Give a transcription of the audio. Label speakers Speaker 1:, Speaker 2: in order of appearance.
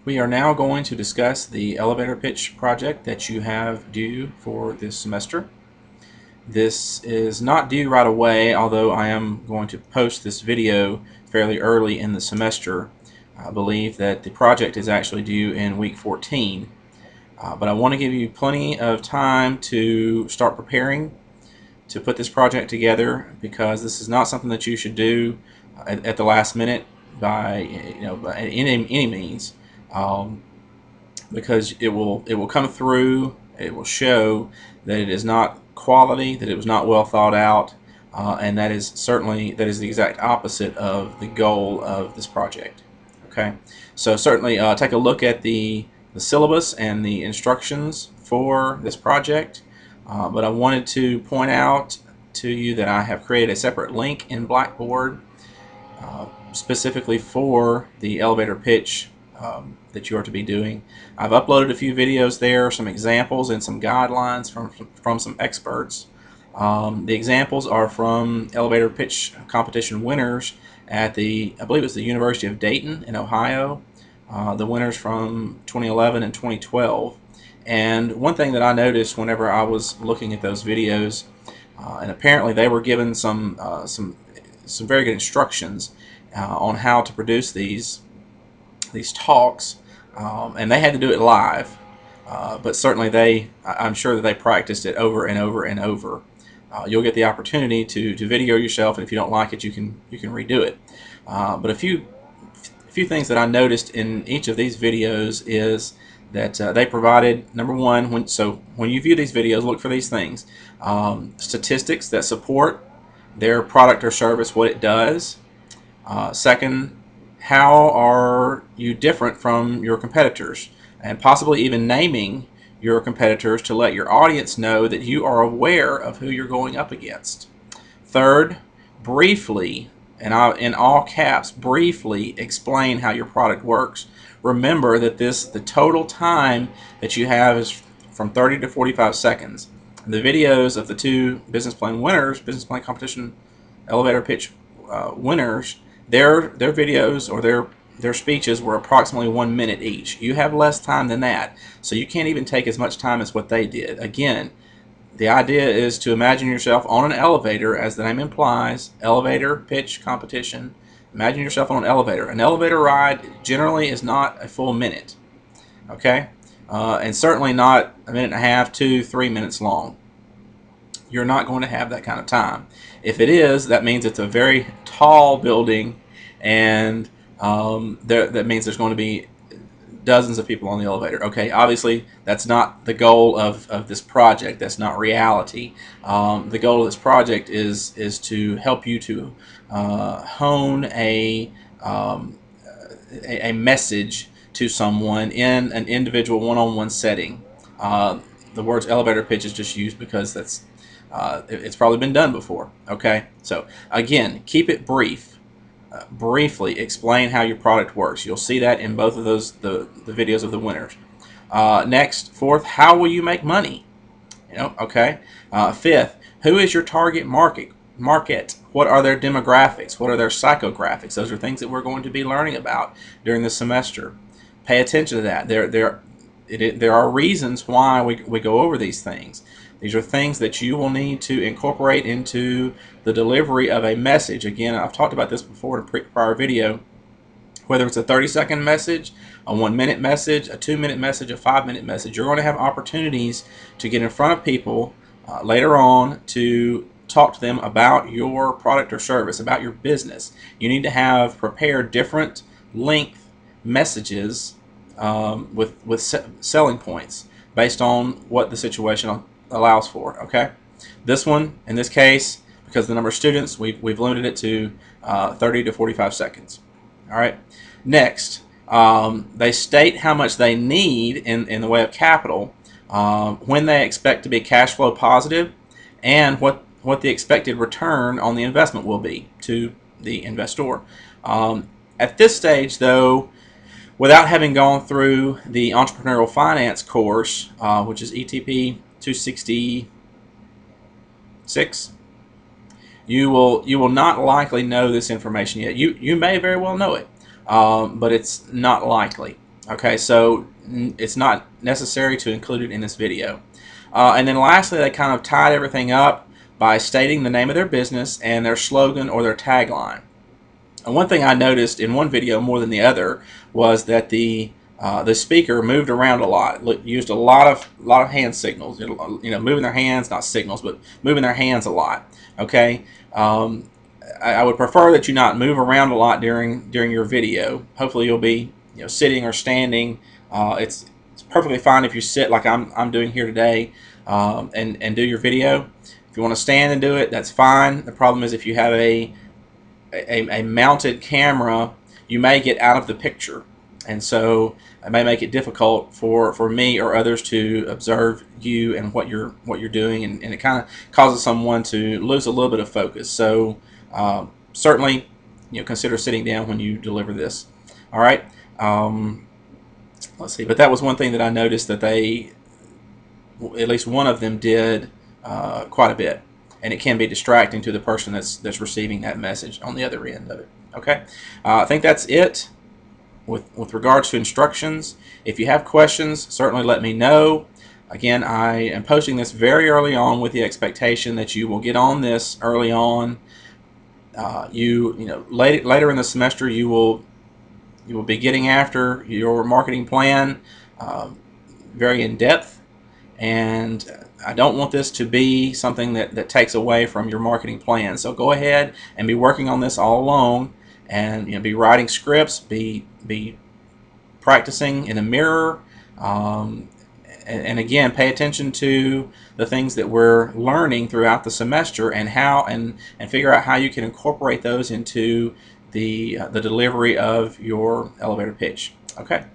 Speaker 1: We are now going to discuss the elevator pitch project that you have due for this semester. This is not due right away, although I am going to post this video fairly early in the semester. I believe that the project is actually due in week 14, but I want to give you plenty of time to start preparing to put this project together, because this is not something that you should do at the last minute by any means, because it will come through. It will show that it is not quality, that it was not well thought out, and that is the exact opposite of the goal of this project. Okay, so certainly take a look at the syllabus and the instructions for this project. But I wanted to point out to you that I have created a separate link in Blackboard specifically for the elevator pitch that you are to be doing. I've uploaded a few videos there, some examples and some guidelines from some experts. The examples are from elevator pitch competition winners at I believe it's the University of Dayton in Ohio, the winners from 2011 and 2012. And one thing that I noticed whenever I was looking at those videos, and apparently they were given some very good instructions on how to produce these talks, and they had to do it live. But certainly I'm sure that they practiced it over and over and over. You'll get the opportunity to video yourself, and if you don't like it, you can redo it. But a few things that I noticed in each of these videos is that they provided, number one, when you view these videos, look for these things: statistics that support their product or service, what it does. Second, how are you different from your competitors, and possibly even naming your competitors to let your audience know that you are aware of who you're going up against. Third, briefly, and in all caps, briefly explain how your product works. Remember that the total time that you have is from 30 to 45 seconds. The videos of the two business plan competition elevator pitch winners, their videos or their speeches were approximately 1 minute each. You have less time than that, so you can't even take as much time as what they did. Again, the idea is to imagine yourself on an elevator, as the name implies, elevator pitch competition. Imagine yourself on an elevator. An elevator ride generally is not a full minute, okay? And certainly not a minute and a half, 2-3 minutes long. You're not going to have that kind of time. If it is, that means it's a very tall building, and that means there's going to be dozens of people on the elevator. Okay, obviously that's not the goal of this project. That's not reality. The goal of this project is to help you to hone a message to someone in an individual one-on-one setting. The words elevator pitch is just used because it's probably been done before. Okay, so again, keep it brief. Briefly explain how your product works. You'll see that in both of those the videos of the winners. Fourth, how will you make money? Okay. Fifth, who is your target market? What are their demographics? What are their psychographics? Those are things that we're going to be learning about during the semester. Pay attention to that. There are reasons why we go over these things. These are things that you will need to incorporate into the delivery of a message. Again, I've talked about this before in a prior video. Whether it's a 30-second message, a 1-minute message, a 2-minute message, a 5-minute message, you're going to have opportunities to get in front of people later on to talk to them about your product or service, about your business. You need to have prepared different length messages with selling points based on what the situation allows for. Okay, this one, in this case, because of the number of students, we've limited it to 30 to 45 seconds. All right. Next, they state how much they need in the way of capital, when they expect to be cash flow positive, and what the expected return on the investment will be to the investor. At this stage, though, without having gone through the entrepreneurial finance course, which is ETP 266, you will not likely know this information yet. You may very well know it, but it's not likely. Okay, so it's not necessary to include it in this video. And then lastly, they kind of tied everything up by stating the name of their business and their slogan or their tagline. And one thing I noticed in one video more than the other was that the speaker moved around a lot, used a lot of hand signals, moving their hands, not signals, but moving their hands a lot. Okay, I would prefer that you not move around a lot during your video. Hopefully, you'll be sitting or standing. It's perfectly fine if you sit like I'm doing here today, and do your video. If you want to stand and do it, that's fine. The problem is if you have a mounted camera, you may get out of the picture, and so it may make it difficult for me or others to observe you and what you're doing, and it kind of causes someone to lose a little bit of focus. So certainly, consider sitting down when you deliver this. All right. Let's see. But that was one thing that I noticed that they, at least one of them, did quite a bit, and it can be distracting to the person that's receiving that message on the other end of it. Okay. I think that's it with regards to instructions. If you have questions, certainly let me know. Again, I am posting this very early on with the expectation that you will get on this early on. Later in the semester, you will be getting after your marketing plan very in depth, and I don't want this to be something that takes away from your marketing plan. So go ahead and be working on this all along, and be writing scripts, be practicing in the mirror, and again, pay attention to the things that we're learning throughout the semester, and figure out how you can incorporate those into the delivery of your elevator pitch. Okay.